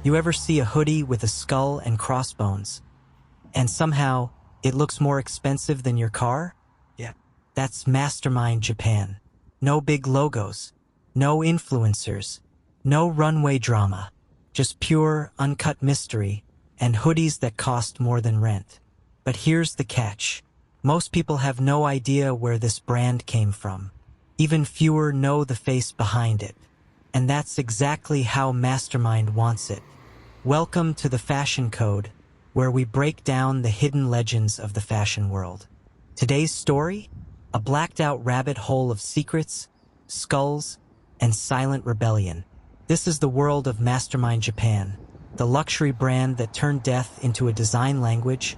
You ever see a hoodie with a skull and crossbones, and somehow it looks more expensive than your car? Yeah. That's Mastermind Japan. No big logos, no influencers, no runway drama, just pure, uncut mystery and hoodies that cost more than rent. But here's the catch. Most people have no idea where this brand came from. Even fewer know the face behind it. And that's exactly how Mastermind wants it. Welcome to the Fashion Code, where we break down the hidden legends of the fashion world. Today's story? A blacked-out rabbit hole of secrets, skulls, and silent rebellion. This is the world of Mastermind Japan, the luxury brand that turned death into a design language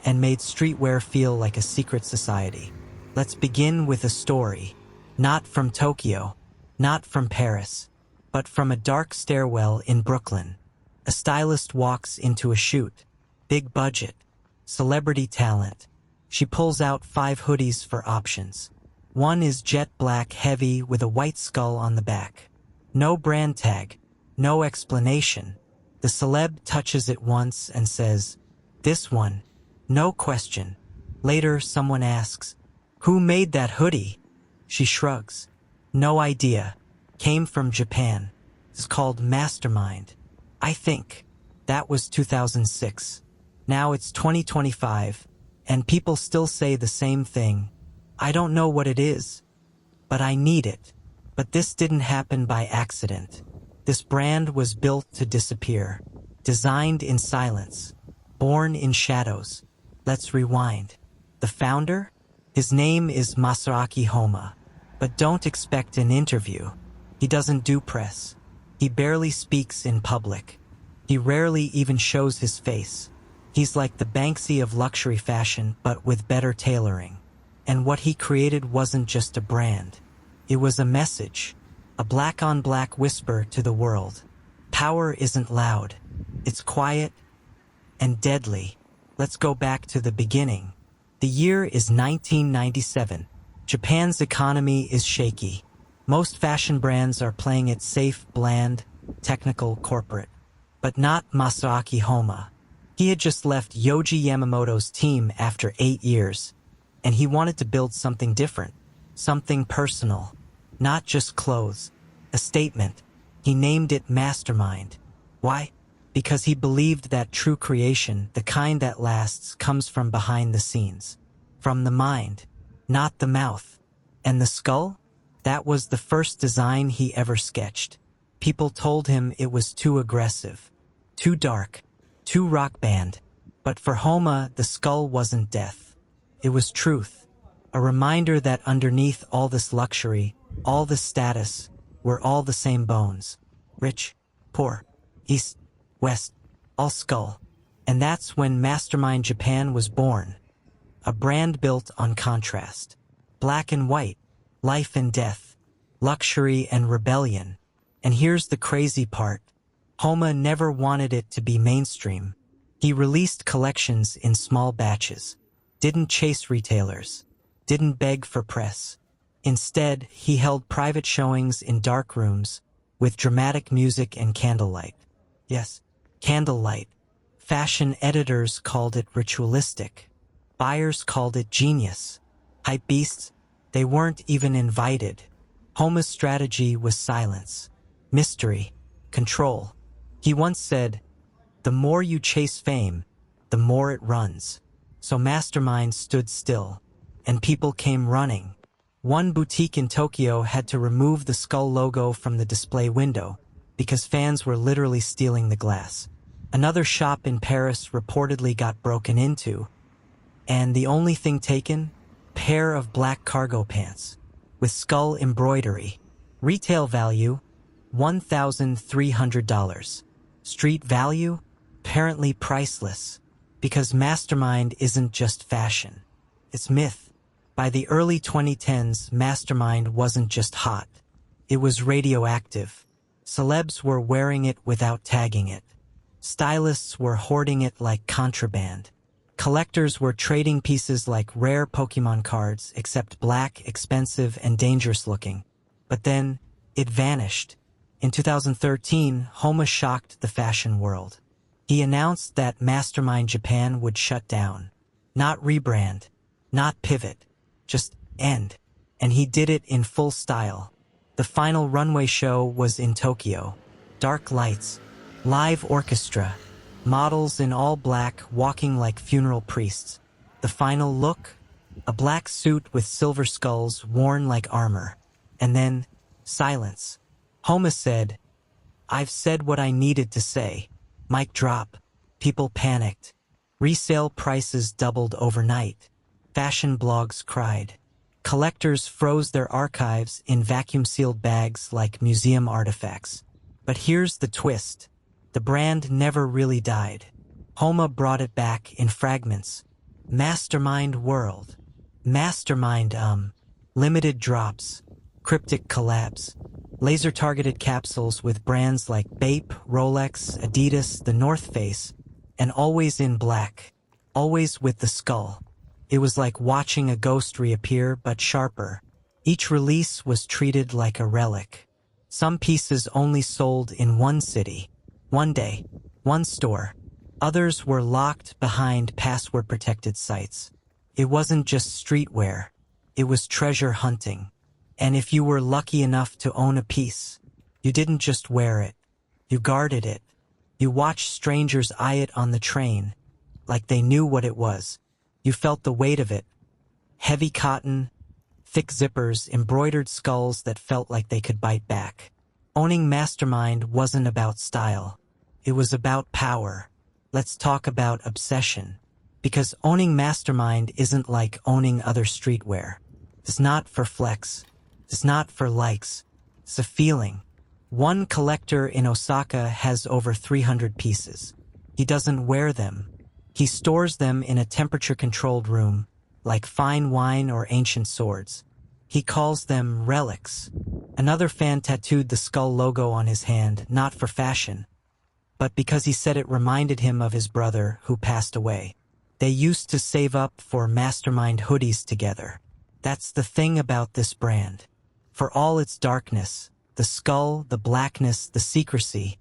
and made streetwear feel like a secret society. Let's begin with a story, not from Tokyo, not from Paris, but from a dark stairwell in Brooklyn. A stylist walks into a shoot. Big budget, celebrity talent. She pulls out 5 hoodies for options. One is jet black heavy with a white skull on the back. No brand tag, no explanation. The celeb touches it once and says, "This one." No question. Later, someone asks, "Who made that hoodie?" She shrugs. "No idea. Came from Japan. It's called Mastermind. I think." That was 2006. Now it's 2025, and people still say the same thing. "I don't know what it is, but I need it." But this didn't happen by accident. This brand was built to disappear, designed in silence, born in shadows. Let's rewind. The founder? His name is Masaaki Homa. But don't expect an interview. He doesn't do press. He barely speaks in public. He rarely even shows his face. He's like the Banksy of luxury fashion, but with better tailoring. And what he created wasn't just a brand. It was a message, a black-on-black whisper to the world. Power isn't loud. It's quiet and deadly. Let's go back to the beginning. The year is 1997. Japan's economy is shaky. Most fashion brands are playing it safe, bland, technical, corporate. But not Masaaki Homa. He had just left Yohji Yamamoto's team after 8 years, and he wanted to build something different, something personal, not just clothes, a statement. He named it Mastermind. Why? Because he believed that true creation, the kind that lasts, comes from behind the scenes, from the mind, not the mouth. And the skull? That was the first design he ever sketched. People told him it was too aggressive, too dark, too rock band. But for Homa, the skull wasn't death. It was truth, a reminder that underneath all this luxury, all this status, were all the same bones. Rich, poor, east, west, all skull. And that's when Mastermind Japan was born. A brand built on contrast. Black and white, life and death, luxury and rebellion. And here's the crazy part. Homa never wanted it to be mainstream. He released collections in small batches, didn't chase retailers, didn't beg for press. Instead, he held private showings in dark rooms with dramatic music and candlelight. Yes, candlelight. Fashion editors called it ritualistic. Buyers called it genius. Hype beasts, they weren't even invited. Homa's strategy was silence, mystery, control. He once said, "The more you chase fame, the more it runs." So Mastermind stood still, and people came running. One boutique in Tokyo had to remove the skull logo from the display window because fans were literally stealing the glass. Another shop in Paris reportedly got broken into, and the only thing taken? Pair of black cargo pants with skull embroidery. Retail value, $1,300. Street value? Apparently priceless. Because Mastermind isn't just fashion. It's myth. By the early 2010s, Mastermind wasn't just hot. It was radioactive. Celebs were wearing it without tagging it. Stylists were hoarding it like contraband. Collectors were trading pieces like rare Pokemon cards, except black, expensive, and dangerous looking. But then, it vanished. In 2013, Homa shocked the fashion world. He announced that Mastermind Japan would shut down. Not rebrand, not pivot, just end. And he did it in full style. The final runway show was in Tokyo. Dark lights, live orchestra, models in all black walking like funeral priests. The final look? A black suit with silver skulls worn like armor. And then, silence. Homa said, "I've said what I needed to say." Mic drop. People panicked. Resale prices doubled overnight. Fashion blogs cried. Collectors froze their archives in vacuum-sealed bags like museum artifacts. But here's the twist. The brand never really died. Homa brought it back in fragments. Mastermind World. Mastermind, limited drops. Cryptic collabs. Laser-targeted capsules with brands like Bape, Rolex, Adidas, The North Face, and always in black. Always with the skull. It was like watching a ghost reappear, but sharper. Each release was treated like a relic. Some pieces only sold in one city, one day, one store. Others were locked behind password-protected sites. It wasn't just streetwear. It was treasure hunting. And if you were lucky enough to own a piece, you didn't just wear it. You guarded it. You watched strangers eye it on the train, like they knew what it was. You felt the weight of it. Heavy cotton, thick zippers, embroidered skulls that felt like they could bite back. Owning Mastermind wasn't about style. It was about power. Let's talk about obsession. Because owning Mastermind isn't like owning other streetwear. It's not for flex. It's not for likes. It's a feeling. One collector in Osaka has over 300 pieces. He doesn't wear them. He stores them in a temperature-controlled room, like fine wine or ancient swords. He calls them relics. Another fan tattooed the skull logo on his hand, not for fashion, but because he said it reminded him of his brother who passed away. They used to save up for Mastermind hoodies together. That's the thing about this brand. For all its darkness, the skull, the blackness, the secrecy,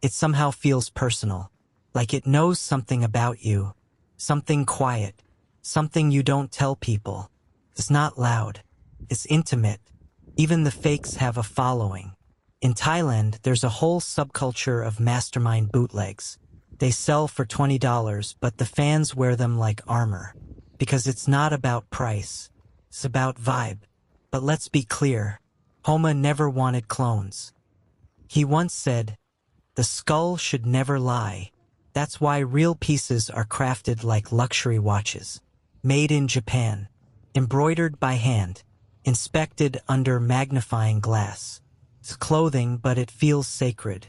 it somehow feels personal. Like it knows something about you. Something quiet. Something you don't tell people. It's not loud. It's intimate. Even the fakes have a following. In Thailand, there's a whole subculture of Mastermind bootlegs. They sell for $20, but the fans wear them like armor. Because it's not about price. It's about vibe. But let's be clear. Homa never wanted clones. He once said, "The skull should never lie." That's why real pieces are crafted like luxury watches. Made in Japan. Embroidered by hand. Inspected under magnifying glass. It's clothing, but it feels sacred.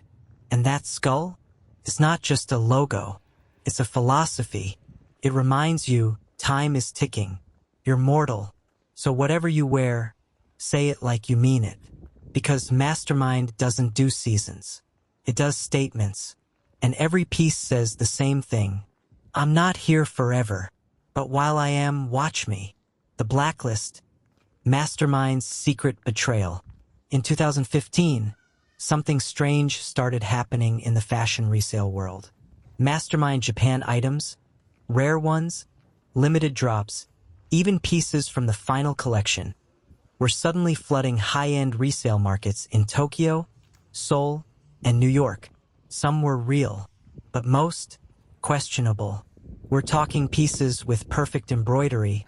And that skull? It's not just a logo. It's a philosophy. It reminds you, time is ticking. You're mortal. So whatever you wear, say it like you mean it. Because Mastermind doesn't do seasons. It does statements. And every piece says the same thing. I'm not here forever. But while I am, watch me. The Blacklist. Mastermind's secret betrayal. In 2015, something strange started happening in the fashion resale world. Mastermind Japan items, rare ones, limited drops, even pieces from the final collection, were suddenly flooding high-end resale markets in Tokyo, Seoul, and New York. Some were real, but most questionable. We're talking pieces with perfect embroidery,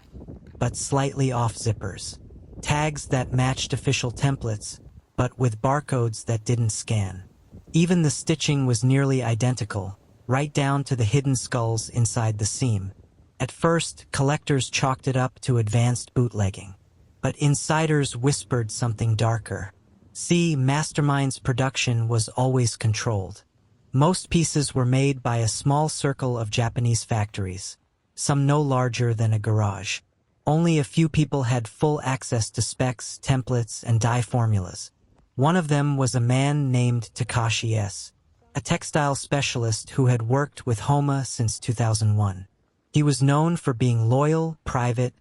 but slightly off zippers. Tags that matched official templates, but with barcodes that didn't scan. Even the stitching was nearly identical, right down to the hidden skulls inside the seam. At first, collectors chalked it up to advanced bootlegging. But insiders whispered something darker. See, Mastermind's production was always controlled. Most pieces were made by a small circle of Japanese factories, some no larger than a garage. Only a few people had full access to specs, templates, and dye formulas. One of them was a man named Takashi S., a textile specialist who had worked with Homa since 2001. He was known for being loyal, private,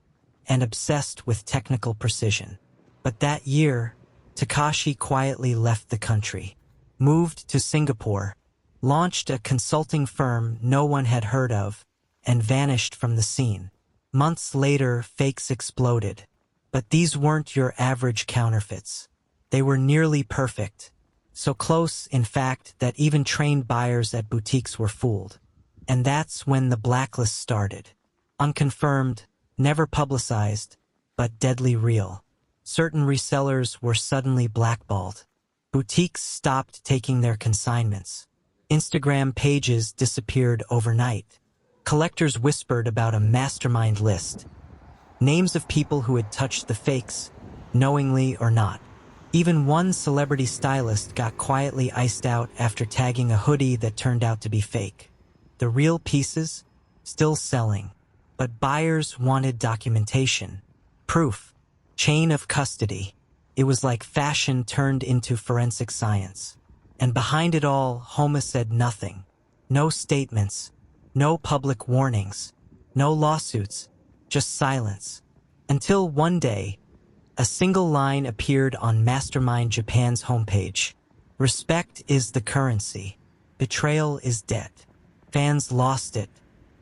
and obsessed with technical precision. But that year, Takashi quietly left the country, moved to Singapore, launched a consulting firm no one had heard of, and vanished from the scene. Months later, fakes exploded. But these weren't your average counterfeits. They were nearly perfect. So close, in fact, that even trained buyers at boutiques were fooled. And that's when the blacklist started. Unconfirmed, never publicized, but deadly real. Certain resellers were suddenly blackballed. Boutiques stopped taking their consignments. Instagram pages disappeared overnight. Collectors whispered about a mastermind list. Names of people who had touched the fakes, knowingly or not. Even one celebrity stylist got quietly iced out after tagging a hoodie that turned out to be fake. The real pieces, still selling. But buyers wanted documentation. Proof. Chain of custody. It was like fashion turned into forensic science. And behind it all, Homa said nothing. No statements. No public warnings. No lawsuits. Just silence. Until one day, a single line appeared on Mastermind Japan's homepage. Respect is the currency. Betrayal is debt. Fans lost it.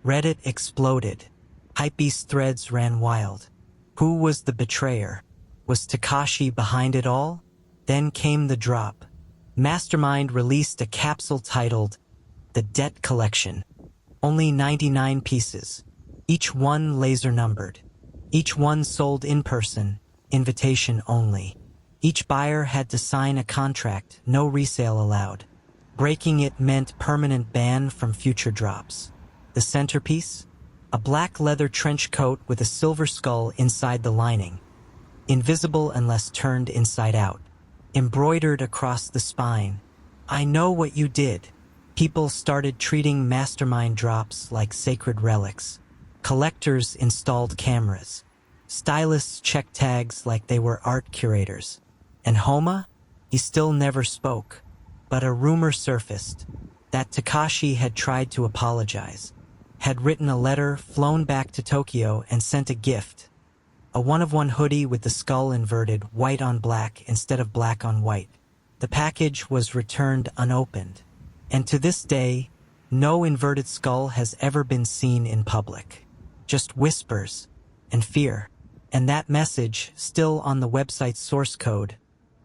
Reddit exploded. Hypebeast threads ran wild. Who was the betrayer? Was Takashi behind it all? Then came the drop. Mastermind released a capsule titled The Debt Collection. Only 99 pieces. Each one laser numbered. Each one sold in person, invitation only. Each buyer had to sign a contract, no resale allowed. Breaking it meant permanent ban from future drops. The centerpiece? A black leather trench coat with a silver skull inside the lining. Invisible unless turned inside out. Embroidered across the spine. I know what you did. People started treating Mastermind drops like sacred relics. Collectors installed cameras. Stylists checked tags like they were art curators. And Homa? He still never spoke. But a rumor surfaced that Takashi had tried to apologize. Had written a letter, flown back to Tokyo, and sent a gift. A one-of-one hoodie with the skull inverted, white on black instead of black on white. The package was returned unopened. And to this day, no inverted skull has ever been seen in public. Just whispers and fear. And that message, still on the website's source code,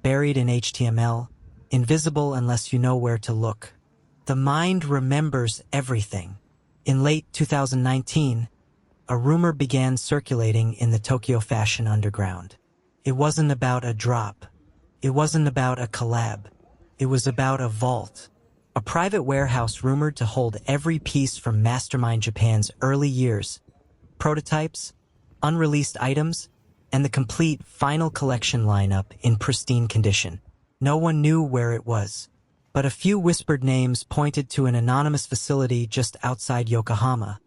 buried in HTML, invisible unless you know where to look. The mind remembers everything. In late 2019, a rumor began circulating in the Tokyo fashion underground. It wasn't about a drop. It wasn't about a collab. It was about a vault. A private warehouse rumored to hold every piece from Mastermind Japan's early years, prototypes, unreleased items, and the complete final collection lineup in pristine condition. No one knew where it was, but a few whispered names pointed to an anonymous facility just outside Yokohama,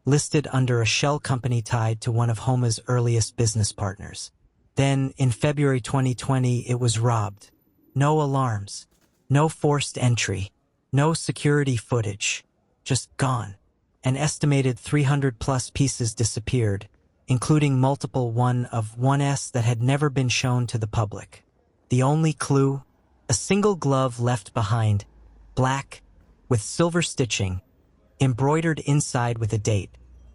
listed under a shell company tied to one of Homa's earliest business partners. Then, in February 2020, it was robbed. No alarms, no forced entry, no security footage, just gone. An estimated 300-plus pieces disappeared, including multiple 1-of-1s that had never been shown to the public. The only clue? A single glove left behind, black, with silver stitching, embroidered inside with a date.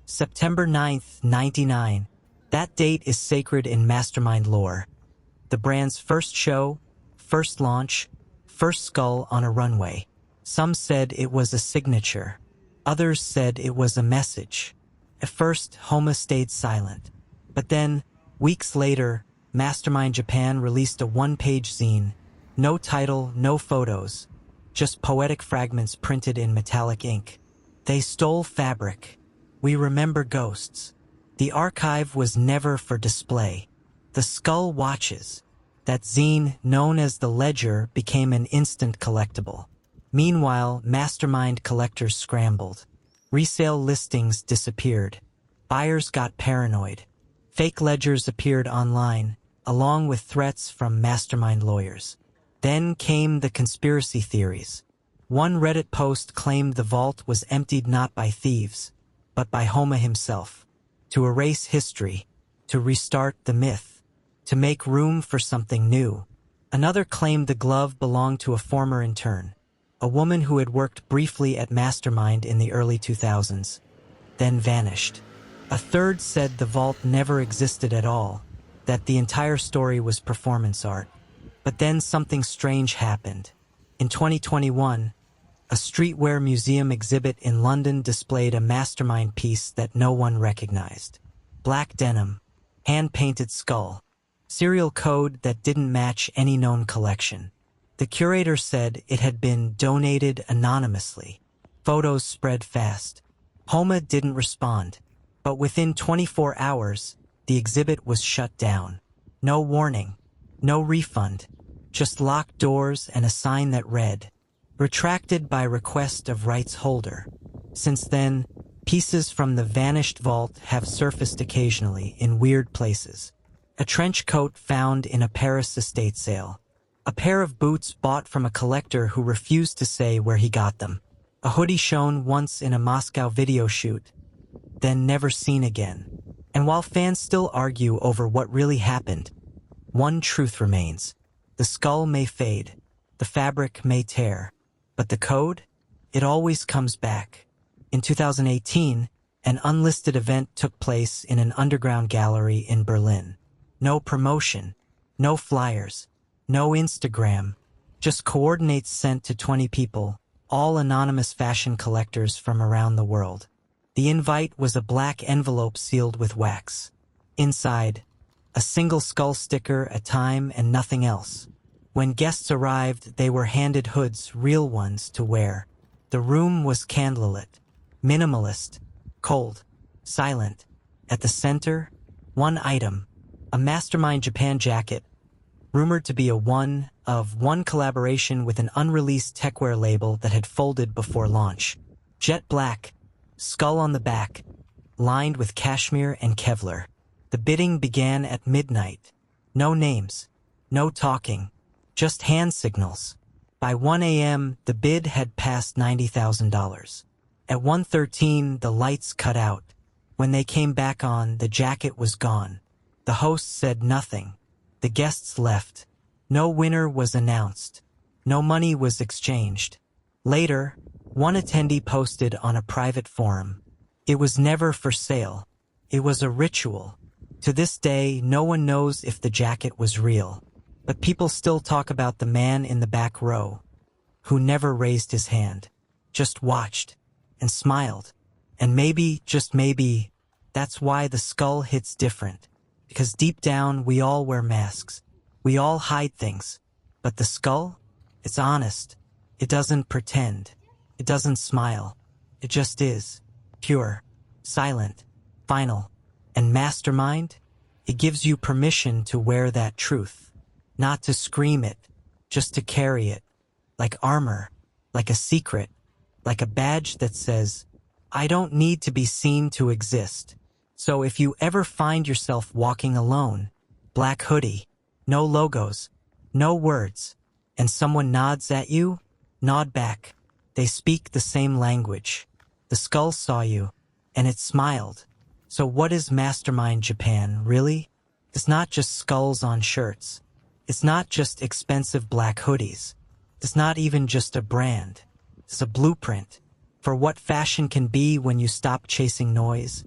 September 9th, 99. That date is sacred in Mastermind lore. The brand's first show, first launch, first skull on a runway. Some said it was a signature. Others said it was a message. At first, Homa stayed silent. But then, weeks later, Mastermind Japan released a one-page zine. No title, no photos. Just poetic fragments printed in metallic ink. They stole fabric. We remember ghosts. The archive was never for display. The skull watches. That zine, known as the Ledger, became an instant collectible. Meanwhile, Mastermind collectors scrambled. Resale listings disappeared. Buyers got paranoid. Fake ledgers appeared online, along with threats from Mastermind lawyers. Then came the conspiracy theories. One Reddit post claimed the vault was emptied not by thieves, but by Homa himself. To erase history, to restart the myth, to make room for something new. Another claimed the glove belonged to a former intern, a woman who had worked briefly at Mastermind in the early 2000s, then vanished. A third said the vault never existed at all, that the entire story was performance art. But then something strange happened. In 2021, a streetwear museum exhibit in London displayed a Mastermind piece that no one recognized. Black denim, hand-painted skull, serial code that didn't match any known collection. The curator said it had been donated anonymously. Photos spread fast. Homa didn't respond, but within 24 hours, the exhibit was shut down. No warning, no refund, just locked doors and a sign that read, "Retracted by request of rights holder." Since then, pieces from the vanished vault have surfaced occasionally in weird places. A trench coat found in a Paris estate sale. A pair of boots bought from a collector who refused to say where he got them. A hoodie shown once in a Moscow video shoot, then never seen again. And while fans still argue over what really happened, one truth remains. The skull may fade, the fabric may tear, but the code? It always comes back. In 2018, an unlisted event took place in an underground gallery in Berlin. No promotion, no flyers, no Instagram, just coordinates sent to 20 people, all anonymous fashion collectors from around the world. The invite was a black envelope sealed with wax. Inside, a single skull sticker, a time, and nothing else. When guests arrived, they were handed hoods, real ones, to wear. The room was candlelit, minimalist, cold, silent. At the center, one item, a Mastermind Japan jacket, rumored to be a one-of-one collaboration with an unreleased techwear label that had folded before launch. Jet black, skull on the back, lined with cashmere and Kevlar. The bidding began at midnight. No names, no talking, just hand signals. By 1 a.m., the bid had passed $90,000. At 1:13, the lights cut out. When they came back on, the jacket was gone. The host said nothing. The guests left. No winner was announced. No money was exchanged. Later, one attendee posted on a private forum, "It was never for sale. It was a ritual." To this day, no one knows if the jacket was real, but people still talk about the man in the back row, who never raised his hand, just watched and smiled. And maybe, just maybe, that's why the skull hits different. Because deep down, we all wear masks. We all hide things. But the skull? It's honest. It doesn't pretend. It doesn't smile. It just is. Pure. Silent. Final. And Mastermind? It gives you permission to wear that truth. Not to scream it. Just to carry it. Like armor. Like a secret. Like a badge that says, "I don't need to be seen to exist." So if you ever find yourself walking alone, black hoodie, no logos, no words, and someone nods at you, nod back. They speak the same language. The skull saw you, and it smiled. So what is Mastermind Japan, really? It's not just skulls on shirts. It's not just expensive black hoodies. It's not even just a brand. It's a blueprint for what fashion can be when you stop chasing noise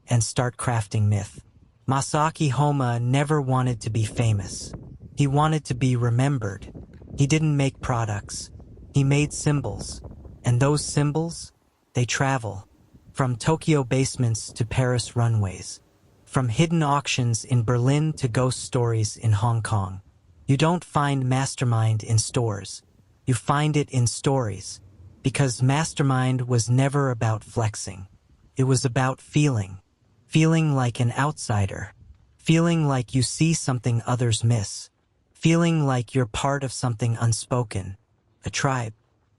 and start crafting myth. Masaki Homa never wanted to be famous. He wanted to be remembered. He didn't make products. He made symbols. And those symbols, they travel. From Tokyo basements to Paris runways. From hidden auctions in Berlin to ghost stories in Hong Kong. You don't find Mastermind in stores. You find it in stories. Because Mastermind was never about flexing. It was about feeling. Feeling like an outsider. Feeling like you see something others miss. Feeling like you're part of something unspoken. A tribe.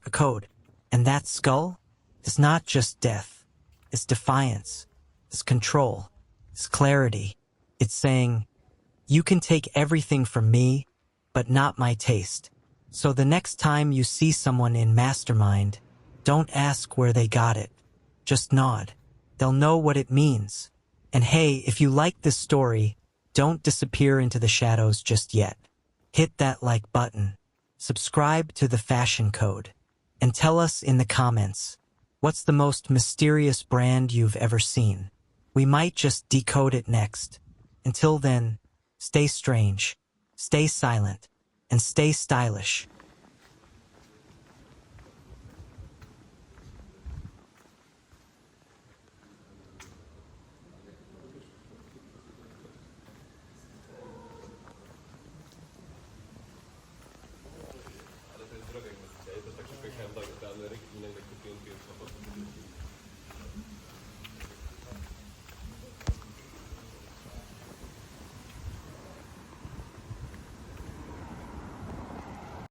A code. And that skull is not just death. It's defiance. It's control. It's clarity. It's saying, you can take everything from me, but not my taste. So the next time you see someone in Mastermind, don't ask where they got it. Just nod. They'll know what it means. And hey, if you like this story, don't disappear into the shadows just yet. hit that like button, subscribe to the Fashion Code, and tell us in the comments, what's the most mysterious brand you've ever seen? We might just decode it next. Until then, stay strange, stay silent, and stay stylish.